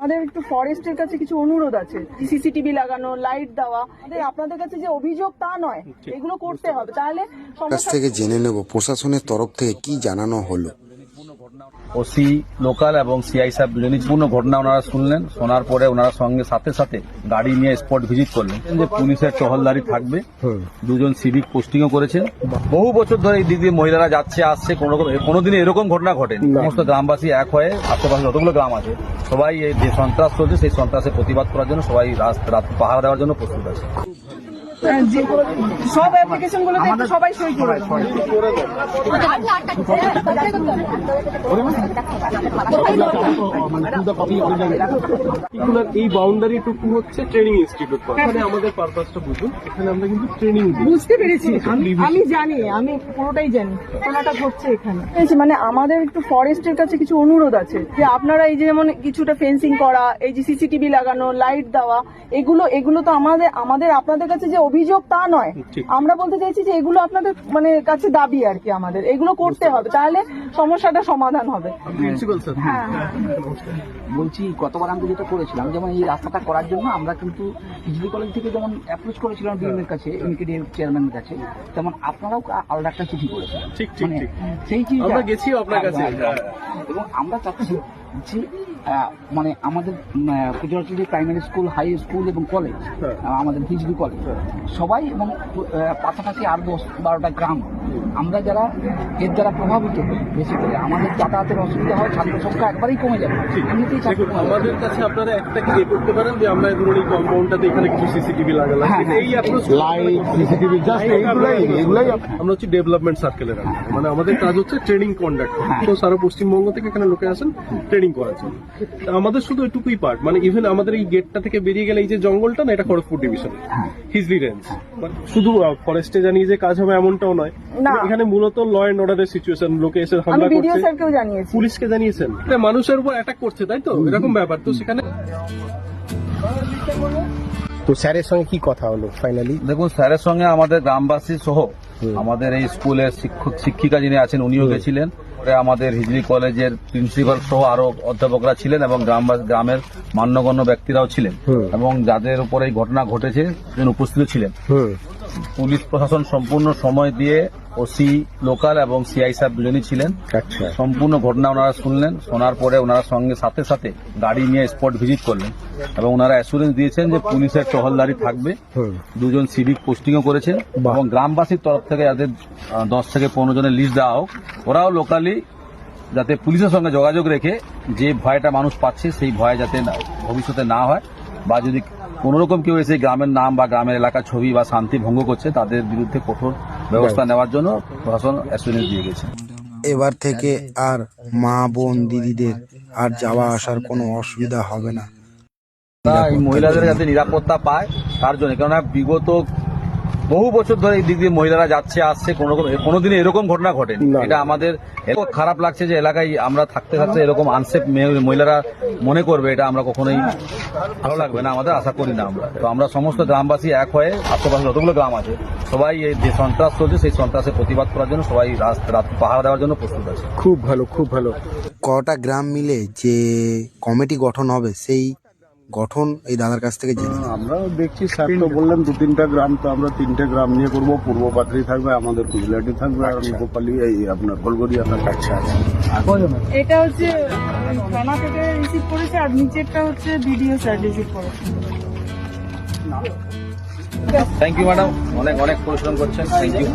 আমাদের একটু ফরেস্টের কাছে কিছু অনুরোধ আছে, সিসিটিভি লাগানো, লাইট দেওয়া। আপনাদের কাছে যে অভিযোগ তা নয়, এগুলো করতে হবে, তাহলে কাছ থেকে জেনে নেব প্রশাসনের তরফ থেকে কি জানানো হলো। ওসি লোকাল এবং সিআই সাহেব দুজনই পূর্ণ ঘটনা ওনারা শুনলেন। শোনার পরে ওনারা সাথে সাথে গাড়ি নিয়ে স্পট ভিজিট করলেন যে পুলিশের টহলদারি থাকবে। দুজন সিভিক পোস্টিংও করেছেন। বহু বছর ধরে এই দিক দিয়ে মহিলারা যাচ্ছে আসছে, কোনোদিনই এরকম ঘটনা ঘটেনি। সমস্ত গ্রামবাসী এক হয়ে, আশেপাশে যতগুলো গ্রাম আছে সবাই এই যে সন্ত্রাস চলছে সেই সন্ত্রাসের প্রতিবাদ করার জন্য সবাই রাত পাহারা দেওয়ার জন্য প্রস্তুত আছে। সব অ্যাপ্লিকেশন গুলোতে সবাই সই করে এই বাউন্ডারি টুকু হচ্ছে ট্রেনিং ইনস্টিটিউট। এখানে আমাদের পারপাসটা বুঝুন, এখানে আমরা কিন্তু ট্রেনিং বুঝতে পেরেছি। আমি জানি, আমি পুরোটাই জানি ঘটনাটা ঘটছে এখানে। মানে আমাদের একটু ফরেস্টের কাছে কিছু অনুরোধ আছে যে আপনারা এই যে যেমন কিছুটা ফেন্সিং করা, এই যে সিসিটিভি লাগানো, লাইট দেওয়া, এগুলো তো আমাদের আপনাদের কাছে যে অভিযোগ তা নয়। আমরা বলতে চাইছি যে এগুলো আপনাদের মানে কাছে দাবি আর কি, আমাদের এগুলো করতে হবে, তাহলে সমস্যাটা সমাধান হবে। হ্যাঁ, বলছি গতবার আমরা যেটা করেছিলাম, যেমন এই রাস্তাটা করার জন্য আমরা কিন্তু বিজলি কলেজ থেকে যেমন অ্যাপ্রোচ করেছিলাম ডিএমের কাছে, এমকেডিএম চেয়ারম্যানের কাছে, তেমন আপনারাও আলাদা একটা চিঠি করেছেন। সেই চিঠি আমরা গেছিও আপনার কাছে, এবং আমরা চাচ্ছি মানে আমাদের কুচরাচুরি প্রাইমারি স্কুল, হাই স্কুল এবং কলেজ, আমাদের বিজলি কলেজ সবাই, এবং পাশাপাশি আর 10-12টা গ্রাম, আমরা যারা এর দ্বারা প্রভাবিত বেশি করে আমাদের যাতায়াতের অসুবিধা হয়, ছাত্র সংখ্যা একবারেই কমে যাবে। আমাদের কাছে আপনারা একটা কি করতে পারেন যে আমরা ধরুন এই কম্পাউন্ডটাতে এখানে কিছু সিসিটিভি লাগালাম, এই অ্যাপ্রোচ লাইট সিসিটিভি জাস্ট এগুলাই আমরা হচ্ছে ডেভেলপমেন্ট সার্কেলের মানে আমাদের কাজ হচ্ছে ট্রেনিং কন্ডাক্ট। তো সারা পশ্চিমবঙ্গ থেকে এখানে লোকে আসেন ট্রেনিং করার জন্য। আমাদের শুধু এটুকুই পার্ট, মানে ইভেন আমাদের এই গেটটা থেকে বেরিয়ে গেলে এই যে জঙ্গলটা না, এটা খড়গপুর ডিভিশন হিজলি রেঞ্জ। শুধু ফরেস্টে জানিয়ে যে কাজ হবে এমনটাও নয়, এখানে মূলত ল এন্ড অর্ডারের সিচুয়েশন, লোকে এসে হামলা করছে, পুলিশকে জানিয়েছেন, মানুষের উপর অ্যাটাক করছে, তাই তো এরকম ব্যাপার। তো সেখানে তো স্যারের সঙ্গে কি কথা হলো ফাইনালি? দেখুন, স্যারের সঙ্গে আমাদের গ্রামবাসী সহ আমাদের এই স্কুলের শিক্ষিকা যিনি আছেন উনিও গেছিলেন। আমাদের হিজলি কলেজের প্রিন্সিপাল সহ আরো অধ্যাপকরা ছিলেন এবং গ্রামের মান্যগণ্য ব্যক্তিরাও ছিলেন, এবং যাদের উপর এই ঘটনা ঘটেছে উপস্থিত ছিলেন। পুলিশ প্রশাসন সম্পূর্ণ সময় দিয়ে, ওসি লোকাল এবং সিআই সাহেব দুজনই ছিলেন। সম্পূর্ণ ঘটনা ওনারা শুনলেন। শোনার পরে ওনারা সাথে সাথে গাড়ি নিয়ে স্পট ভিজিট করলেন এবং ওনারা অ্যাসুরেন্স দিয়েছেন যে পুলিশের টহলদারি থাকবে। দুজন সিভিক পোস্টিংও করেছেন এবং গ্রামবাসীর তরফ থেকে যাদের 10 থেকে 15 জনের লিস্ট দেওয়া হোক, ওরাও লোকালি যাতে পুলিশের সঙ্গে যোগাযোগ রেখে যে ভয়টা মানুষ পাচ্ছে সেই ভয় যাতে ভবিষ্যতে না হয়, বা যদি কোনোরকম কেউ এসে গ্রামের নাম বা গ্রামের এলাকার ছবি বা শান্তি ভঙ্গ করছে তাদের বিরুদ্ধে কঠোর ব্যবস্থা নেওয়ার জন্য প্রশাসন অ্যাসুরেন্স দিয়ে গেছে। এবার থেকে আর মা বোন দিদিদের আর যাওয়া আসার কোনো অসুবিধা হবে না। এই মহিলাদের যাতে নিরাপত্তা পায় তার জন্য, কেননা বিগত বহু বছর ধরে এই দিক দিয়ে মহিলারা যাচ্ছে আসছে, কোনোদিনই এরকম ঘটনা ঘটেনি। এটা আমাদের খারাপ লাগছে যে এলাকায় আমরা থাকতে থাকতে এরকম আনসেফ মহিলারা মনে করবে, এটা আমরা কখনোই ভালো লাগবে না, আমাদের আশা করি না আমরা। তো আমরা সমস্ত গ্রামবাসী এক হয়ে, আশেপাশে যতগুলো গ্রাম আছে সবাই এই যে সন্ত্রাস চলছে সেই সন্ত্রাসের প্রতিবাদ করার জন্য সবাই রাত পাহারা দেওয়ার জন্য প্রস্তুত আছে। খুব ভালো, খুব ভালো। কটা গ্রাম মিলে যে কমিটি গঠন হবে সেই গঠন এই দাদার কাছ থেকে জেনে আমরা দেখছি। স্যার তো বললেন 2-3টা গ্রাম, তো আমরা 3টে গ্রাম নিয়ে করবো। পূর্ব পাত্রী থাকবে, আমাদের কুজলাটি থাকবে, আর গোপালী এই আপনার কলগড়িয়া থাকবে। এটা হচ্ছে থানা থেকে রিসিভ করেছে, আর নিচেরটা হচ্ছে বিডিও স্যার রিসিভ করেছে। থ্যাংক ইউ ম্যাডাম, অনেক পরিশ্রম করছেন। Thank you.